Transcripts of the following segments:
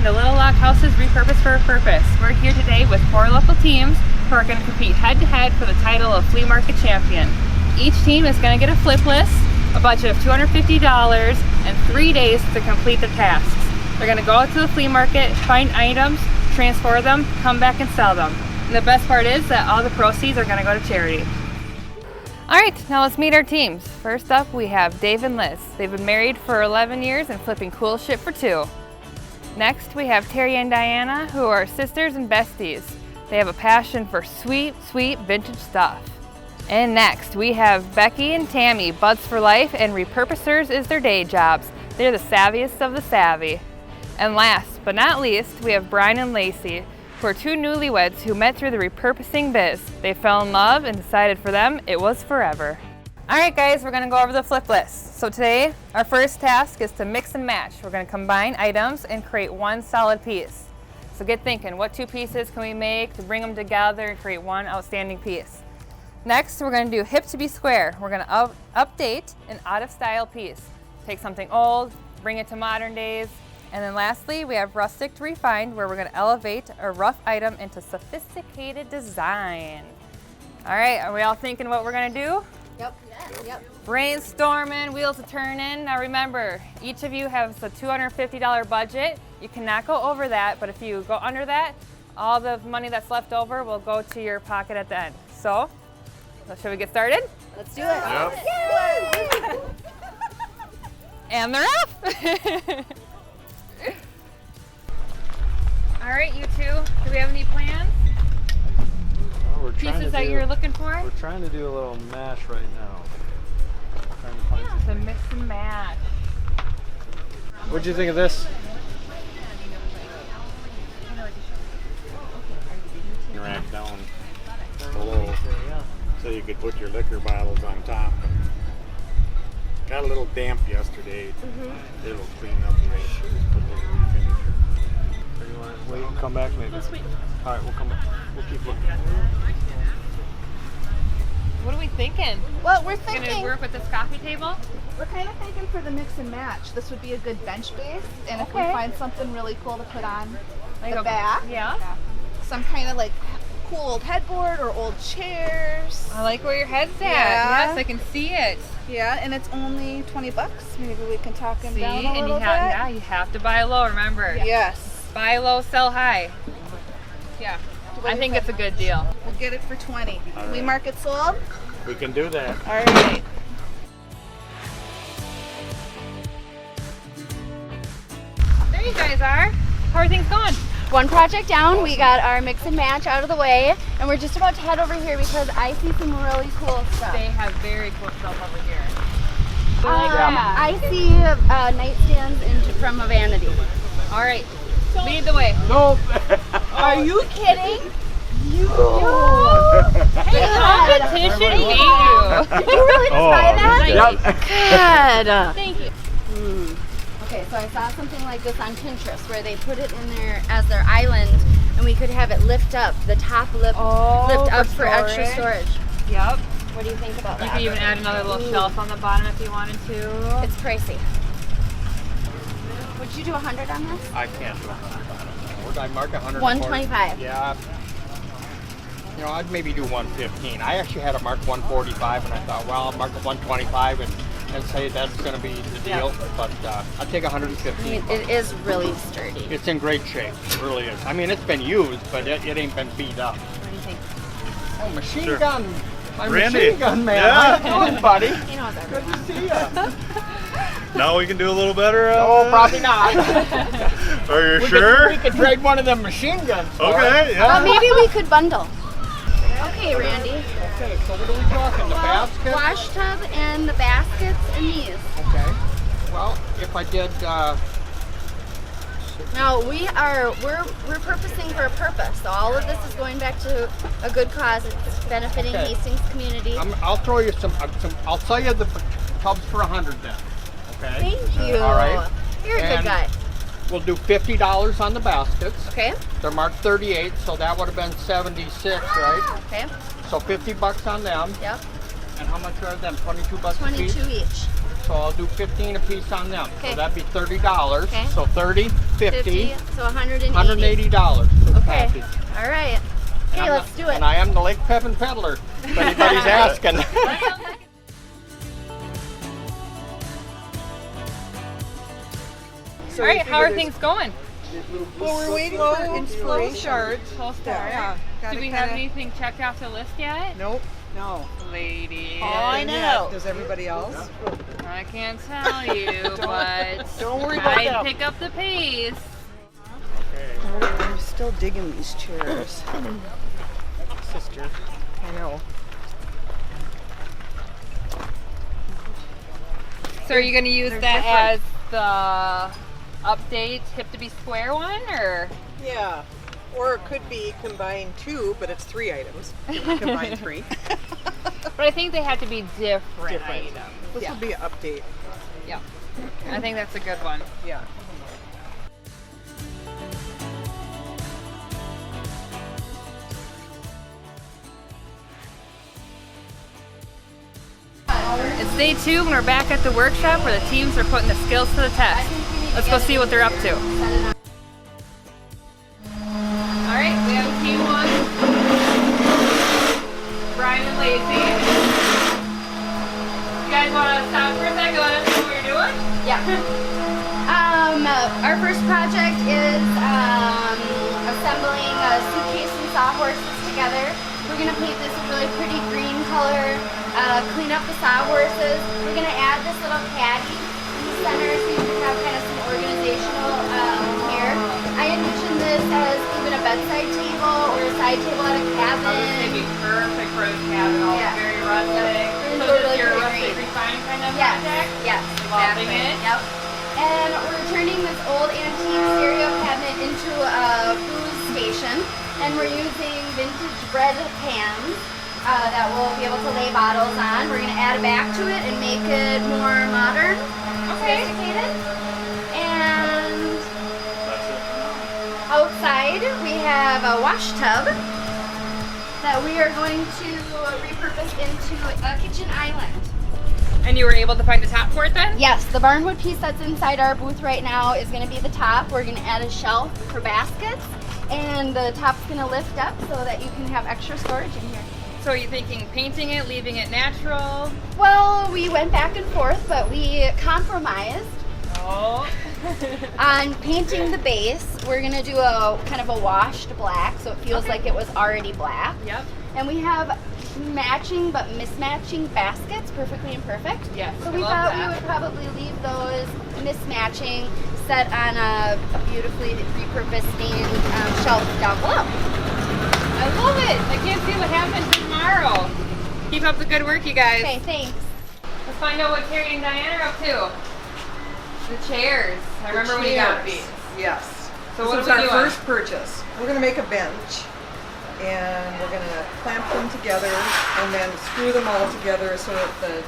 to Little Lock House's Repurpose for a Purpose. We're here today with 4 local teams who are going to compete head-to-head for the title of Flea Market Champion. Each team is going to get a flip list, a budget of $250, and 3 days to complete the tasks. They're going to go out to the flea market, find items, transfer them, come back and sell them. And the best part is that all the proceeds are going to go to charity. All right, now let's meet our teams. First up, we have Dave and Liz. They've been married for 11 years and flipping cool shit for 2. Next, we have Terry and Diana, who are sisters and besties. They have a passion for sweet, sweet vintage stuff. And next, we have Becky and Tammy, buds for life, and repurposers is their day jobs. They're the savviest of the savvy. And last but not least, we have Brian and Lacey, who are 2 newlyweds who met through the repurposing biz. They fell in love and decided for them it was forever. All right guys, we're gonna go over the flip list. So today, our first task is to mix and match. We're gonna combine items and create one solid piece. So get thinking, what 2 pieces can we make to bring them together and create one outstanding piece? Next, we're gonna do hip to be square. We're gonna update an out of style piece. Take something old, bring it to modern days. And then lastly, we have rustic to refined, where we're gonna elevate a rough item into sophisticated design. All right, are we all thinking what we're gonna do? Yep. Brainstorming, wheels are turning. Now remember, each of you has a $250 budget. You cannot go over that, but if you go under that, all the money that's left over will go to your pocket at the end. So should we get started? Let's do it. Yep. And they're off. All right, you two, do we have any plans? Well, Pieces that you're looking for? We're trying to do a little mash right now. Trying to find The mix and match. What'd you think of this? Rack down below so you could put your liquor bottles on top. Got a little damp yesterday. It'll clean up and just put a little refinisher. Or you want to wait and come back maybe? Let's wait. All right, we'll come back. We'll keep looking. What are we thinking? Well, we're Gonna thinking, work with this coffee table? we're kind of thinking for the mix and match. This would be a good bench base, and if we Okay. find something really cool to put on Like the a- back, Yeah. some kind of like cool old headboard or old chairs. I like where your head's at. Yeah. Yes, I can see it. Yeah, and it's only $20. Maybe we can talk him See, down a and little you have to buy low. Remember, bit. Yes. buy low, sell high. Yeah. I think it's a good deal. We'll get it for 20. All We right. mark it sold. We can do that. All right. There you guys are. How are things going? one project down. We got our mix and match out of the way, and we're just about to head over here because I see some really cool stuff. They have very cool stuff over here. I see nightstands from a vanity. All right, lead the way. Nope. Are you kidding? Hey, competition hate you. Did you really just buy that? Yep. Good. Thank you. Okay, so I saw something like this on Pinterest where they put it in there as their island, and we could have it lift up, the top lift up for extra storage. Yep. What do you think about You that? could even add another little shelf on the bottom if you wanted to. It's pricey. Would you do 100 on this? I can't do it. What did I mark 140? 125. Yeah. You know, I'd maybe do 115. I actually had it marked 145, and I thought, well, I'll mark it 125 and say that's going to be the deal. But I'll take I 115. mean, it is really sturdy. It's in great shape. It really is. I mean, it's been used, but it ain't been beat up. What do you think? Oh, machine Sure. gun. My Randy. machine gun man. Yeah. How you doing, buddy? He knows Good everything. to see you. Now we can do a little better. Oh, probably not. Are you We sure? could trade one of them machine guns. for it. Okay, yeah. Maybe we could bundle. Okay, Randy. Okay, so what are we talking? The basket? Wash tub and the baskets and these. Okay. Well, if I did, Now we're repurposing for a purpose. So all of this is going back to a good cause. It's benefiting Okay. Hastings community. I'll throw you some. I'll sell you the tubs for 100 then. Okay. Thank you. All right. You're a good And guy. We'll do $50 on the baskets. Okay. They're marked 38, so that would have been 76, right? Okay. So $50 on them. Yep. And how much are them? 22 bucks a 22 piece? each. So I'll do 15 a piece on them. Okay. So that'd be $30. Okay. So 30, 50, So 180. $180 for the Okay. package. All right. Okay, And let's do it. And I am the Lake Pepin peddler, if anybody's asking. All right, how are things going? Well, we're waiting for inspiration. Slow start. Yeah. Do we have anything checked off the list yet? Nope. No. Ladies. I know. Does everybody else? I can't tell you, but Don't worry about I'd that. pick up the pace. I'm still digging these chairs. Sister. I know. So are you going to use that as the update hip to be square one, or? Yeah. Or it could be combine 2, but it's 3 items. Combine 3. But I think they have to be different items. This will be an update. Yeah. I think that's a good one. Yeah. It's day 2 and we're back at the workshop where the teams are putting the skills to the test. Let's go see what they're up to. Alright, we have team 1. Brian and Lacey. You guys want to stop for a second? Let us know what you're doing? Yeah. Our first project is assembling a suitcase and sawhorses together. We're going to paint this a really pretty green color, clean up the sawhorses. We're going to add this little caddy in the center so you can have kind of some organizational here. I envision this as even a bedside table or a side table at a cabin. Oh, this would be perfect for a cabin, all Yeah. very rustic. Yep. So this is your rustic refined kind of Yes, project? yes, Loving exactly. it. Yep. And we're turning this old antique stereo cabinet into a booze station. And we're using vintage bread pans that we'll be able to lay bottles on. We're going to add a back to it and make it more modern, sophisticated. And outside we have a wash tub that we are going to repurpose into a kitchen island. And you were able to find the top for it then? Yes, the barnwood piece that's inside our booth right now is going to be the top. We're going to add a shelf for baskets, and the top's going to lift up so that you can have extra storage in here. So are you thinking painting it, leaving it natural? Well, we went back and forth, but we compromised Oh. on painting the base. We're going to do a kind of a washed black so it feels like it was already black. Yep. And we have matching but mismatching baskets, perfectly imperfect. Yes, So I we love thought that. we would probably leave those mismatching set on a beautifully repurposed stained shelf down below. I love it. I can't see what happens tomorrow. Keep up the good work, you guys. Okay, thanks. Let's find out what Terry and Diana are up to. The chairs. I remember when you got these. Yes. So what this are was we our doing? first purchase. We're going to make a bench, and we're going to clamp them together and then screw them all together so that the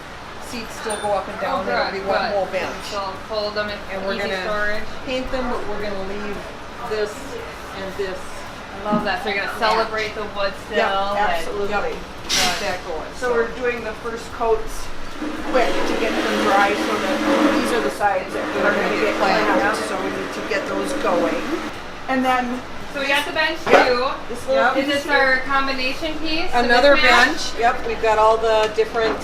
seats still go up and down. Oh, and it'll be one whole bench. So fold them in And we're easy going to storage. paint them, but we're going to leave this and this. I love that. So you're gonna celebrate the wood still. absolutely. Keep that going. So we're doing the first coats quick to get them dry so that these are the sides that are going to get clamped. So we need to get those going. And then So we got the bench too. this little Is this our combination piece? the Another mismatch? bench. Yep, we've got all the different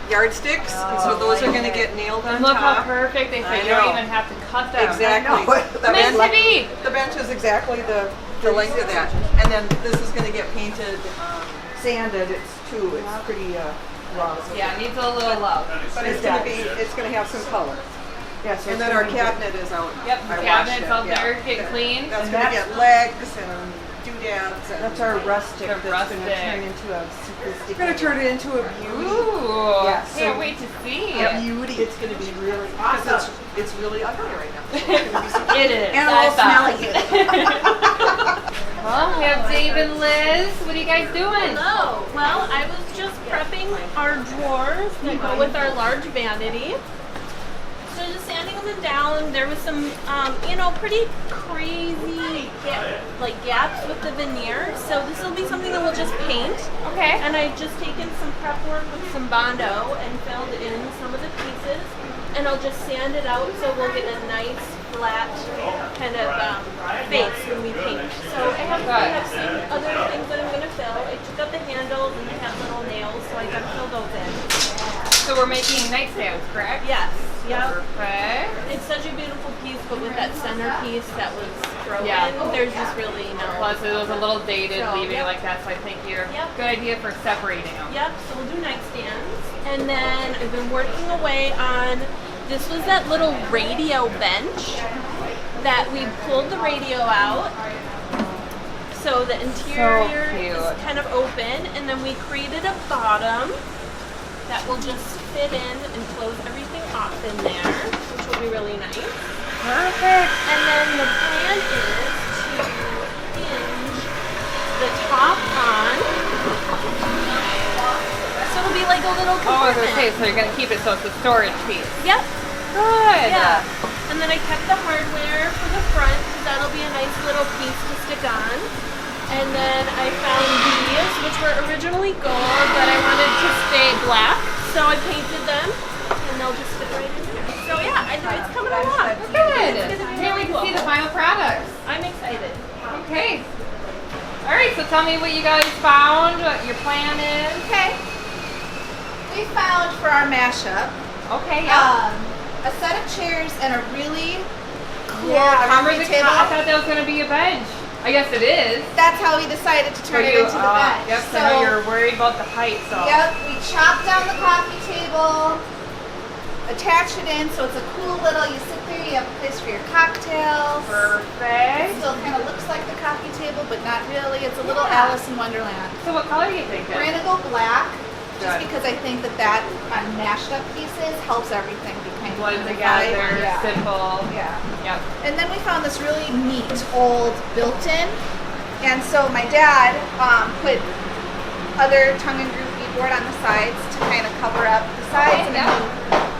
yardsticks, and so those are going to get nailed on Look how top. perfect they I fit. You don't know. even have to cut them. Exactly. The Meant to bench, be. the bench is exactly the length of that, and then this is going to get painted, sanded, it's pretty raw. Yeah, it needs a little love. but it's going to have some color. Yeah, so And it's then gonna our be cabinet is out. Yep, the I washed cabinet's it, out yeah. there, get clean. That's And going to that's- get legs and doodads. And That's our rustic The that's going to rustic. turn into a sophisticated. We're going to turn it into a beauty. Ooh, Yeah, can't so- wait to see. A beauty. It's going to be really Because awesome. it's really ugly right now. So it's gonna be so It is. And I all thought. smelly good. Well, we have Dave and Liz. What are you guys doing? Hello. Well, I was just prepping our drawers that go with our large vanity. So just sanding them down. There was some, you know, pretty crazy gaps with the veneer. So this will be something that we'll just paint. Okay. And I've just taken some prep work with some Bondo and filled in some of the pieces. And I'll just sand it out so we'll get a nice flat kind of face when we paint. So I have some other things that I'm going to fill. I took out the handles and they have little nails, so I got to fill those in. So we're making nightstands, correct? Yes. Yep. Perfect. It's such a beautiful piece, but with that centerpiece that was broken, Yeah. there's just really no. Plus it was a little dated So, leaving it yep. like that, so I think you're Yep. good idea for separating them. Yep, so we'll do nightstands. And then I've been working away on, this was that little radio bench that we pulled the radio out. So the interior is kind of open, and then we created a bottom that will just fit in and close everything off in there, which will be really nice. Perfect. And then the plan is to hinge the top on. So it'll be like a little Oh, I was compartment. gonna say, so you're gonna keep it so it's a storage piece. Yep. Good. Yeah. And then I kept the hardware for the front because that'll be a nice little piece to stick on. And then I found these, which were originally gold, but I wanted to stay black, so I painted them, and they'll just fit right in there. So yeah, I know it's coming along. Good. It's gonna be Can't wait to see the final products. I'm excited. Okay. All right, so tell me what you guys found, what your plan is. Okay. We found for our mashup Okay, yeah. a set of chairs and a really cool I remember coffee the table. I thought that was gonna be a bench. I guess it is. That's how we decided to turn it into the bench. Yep, so I know you're worried about the height, so. Yep, we chopped down the coffee table, attached it in so it's a cool little, you sit there, you have a place for your cocktails. It Perfect. still kind of looks like the coffee table, but not really. It's a little Alice in Wonderland. So what color do you think? We're gonna go black, just Good. because I think that on mashed up pieces helps everything be kind of Blend unified. together, Yeah. simple. Yeah. Yep. And then we found this really neat old built-in. And so my dad put other tongue and groove beadboard on the sides to kind of cover up the sides. And then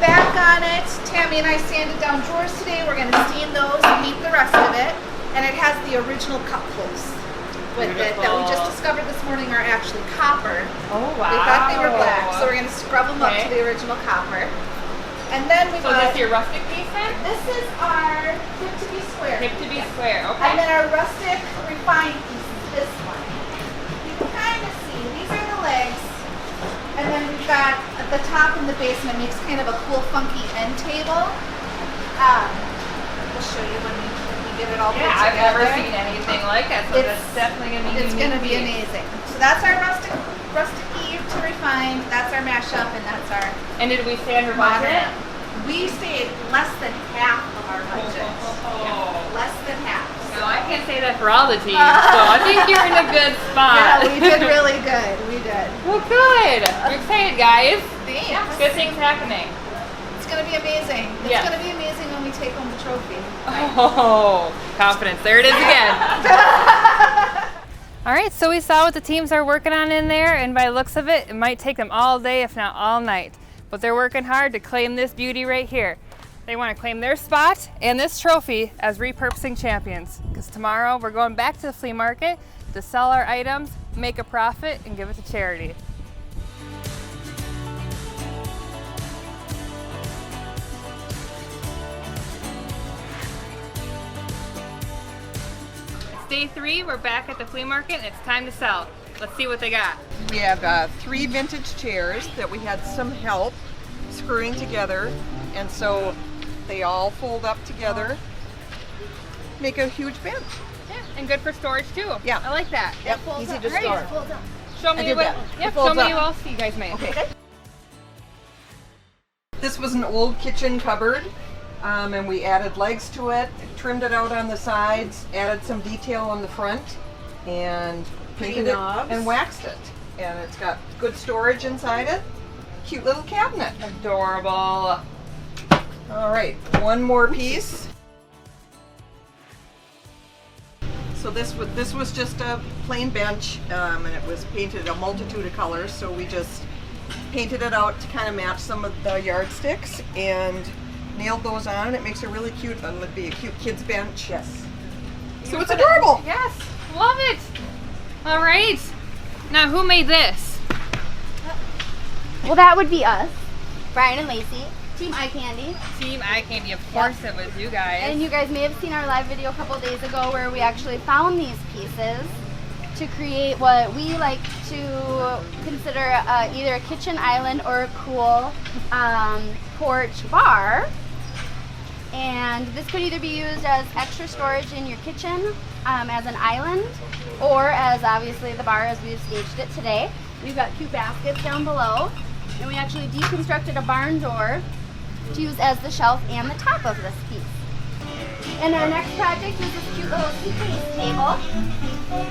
back on it, Tammy and I sanded down drawers today. We're going to steam those and paint the rest of it. And it has the original cup holes with it that we just discovered this morning are actually copper. Oh, wow. We thought they were black, so we're going to scrub them up to the original copper. And then we So bought, is this your rustic piece then? this is our tip to be square. Tip to be square, And okay. then our rustic refined piece is this one. You can kind of see, these are the legs. And then we've got at the top and the base, and it makes kind of a cool funky end table. We'll show you when we get it all put Yeah, I've together. never seen anything like that, so It's- that's definitely going to be It's unique going to be piece. amazing. So that's our rustic Eve to refine, that's our mashup, and that's our And did we stay under budget? modern. We stayed less than half of our budget. Oh. Less than half. No, I can't say that for all the teams, so I think you're in a good spot. Yeah, we did really good. We did. Well, good. You're excited, guys. Thanks. Good things happening. It's going to be amazing. It's Yeah. going to be amazing when we take home the trophy. Oh, confidence. There it is again. All right, so we saw what the teams are working on in there, and by the looks of it, it might take them all day, if not all night. But they're working hard to claim this beauty right here. They want to claim their spot and this trophy as repurposing champions. Because tomorrow we're going back to the flea market to sell our items, make a profit, and give it to charity. It's day 3, we're back at the flea market, and it's time to sell. Let's see what they got. We have 3 vintage chairs that we had some help screwing together, and so they all fold up together, make a huge bench. Yeah, and good for storage too. Yeah. I like that. Yep, easy to store. Show me did what. that. Yep, It folds show me up. what else you guys made. Okay. This was an old kitchen cupboard, and we added legs to it, trimmed it out on the sides, added some detail on the front, and painted it knobs. and waxed it. And it's got good storage inside it. Cute little cabinet. Adorable. All right, one more piece. So this was just a plain bench, and it was painted a multitude of colors. So we just painted it out to kind of match some of the yardsticks, and nailed those on. It makes a really cute, it'd be a cute kid's bench. Yes. So it's adorable. Yes, love it. All right. Now, who made this? Well, that would be us, Brian and Lacey, Team Eye Candy. Team Eye Candy, of course it was you guys. And you guys may have seen our live video a couple days ago where we actually found these pieces to create what we like to consider either a kitchen island or a cool porch bar. And this could either be used as extra storage in your kitchen as an island, or as obviously the bar as we've staged it today. We've got cute baskets down below, and we actually deconstructed a barn door to use as the shelf and the top of this piece. And our next project is this cute little suitcase table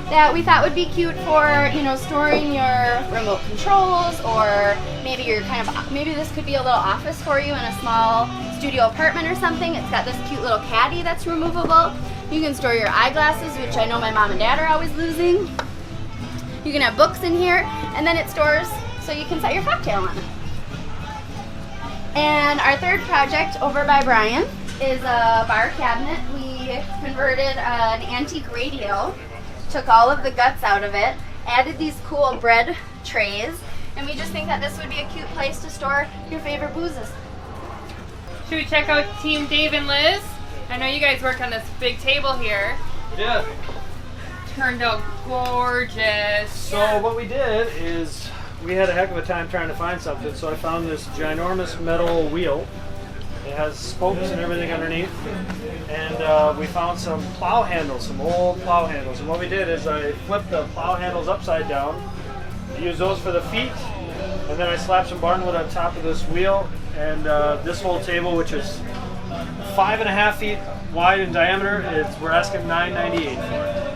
that we thought would be cute for, you know, storing your remote controls, or maybe you're maybe this could be a little office for you in a small studio apartment or something. It's got this cute little caddy that's removable. You can store your eyeglasses, which I know my mom and dad are always losing. You can have books in here, and then it stores so you can set your cocktail on it. And our third project over by Brian is a bar cabinet. We converted an antique radio, took all of the guts out of it, added these cool bread trays, and we just think that this would be a cute place to store your favorite boozes. Should we check out Team Dave and Liz? I know you guys worked on this big table here. Yeah. Turned out gorgeous. So what we did is we had a heck of a time trying to find something. So I found this ginormous metal wheel. It has spokes and everything underneath. And we found some plow handles, some old plow handles. And what we did is I flipped the plow handles upside down, used those for the feet, and then I slapped some barnwood on top of this wheel. And this whole table, which is 5.5 feet wide in diameter, we're asking $9.98 for it.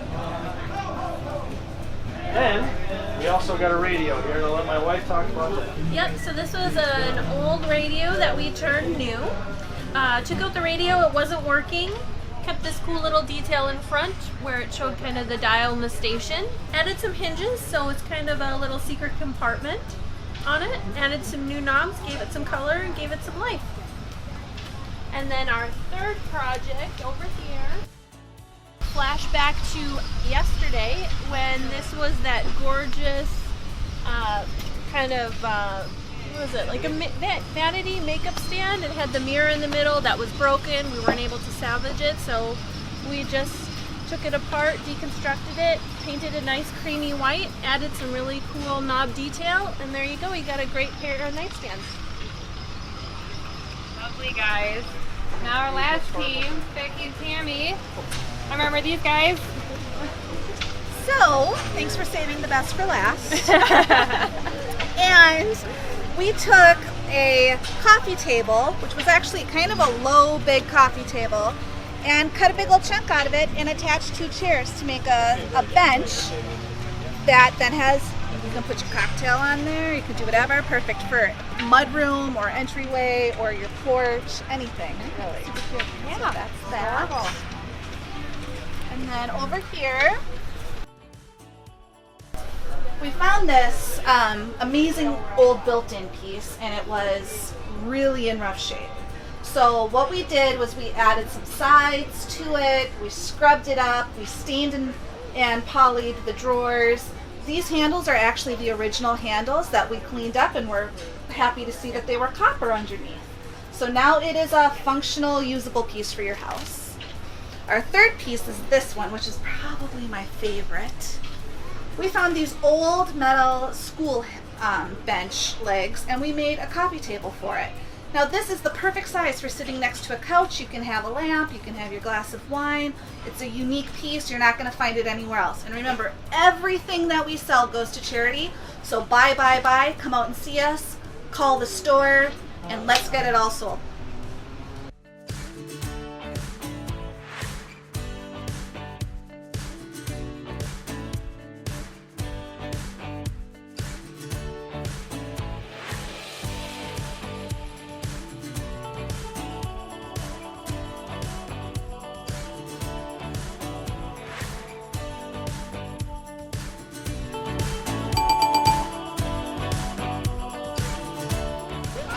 Then we also got a radio here, and I'll let my wife talk about that. Yep, so this was an old radio that we turned new. Took out the radio, it wasn't working. Kept this cool little detail in front where it showed kind of the dial and the station. Added some hinges, so it's kind of a little secret compartment on it. Added some new knobs, gave it some color, and gave it some life. And then our third project over here, flashback to yesterday when this was that gorgeous kind of, what was it, like a vanity makeup stand. It had the mirror in the middle that was broken. We weren't able to salvage it, so we just took it apart, deconstructed it, painted a nice creamy white, added some really cool knob detail, and there you go, you got a great pair of nightstands. Lovely, guys. Now our last team, Becky and Tammy. Remember these guys? So, thanks for saving the best for last. And we took a coffee table, which was actually kind of a low, big coffee table, and cut a big old chunk out of it and attached 2 chairs to make a bench that then has, you can put your cocktail on there, you can do whatever, perfect for mudroom or entryway or your porch, anything, really. Yeah, so that's that. And then over here, we found this amazing old built-in piece, and it was really in rough shape. So what we did was we added some sides to it, we scrubbed it up, we stained and polyed the drawers. These handles are actually the original handles that we cleaned up, and we're happy to see that they were copper underneath. So now it is a functional, usable piece for your house. Our third piece is this one, which is probably my favorite. We found these old metal school bench legs, and we made a coffee table for it. Now this is the perfect size for sitting next to a couch. You can have a lamp, you can have your glass of wine. It's a unique piece. You're not going to find it anywhere else. And remember, everything that we sell goes to charity. So buy, come out and see us, call the store, and let's get it all sold.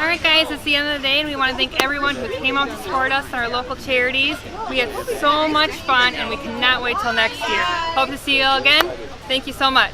Alright guys, it's the end of the day and we want to thank everyone who came out to support us and our local charities. We had so much fun and we cannot wait till next year. Hope to see you all again. Thank you so much.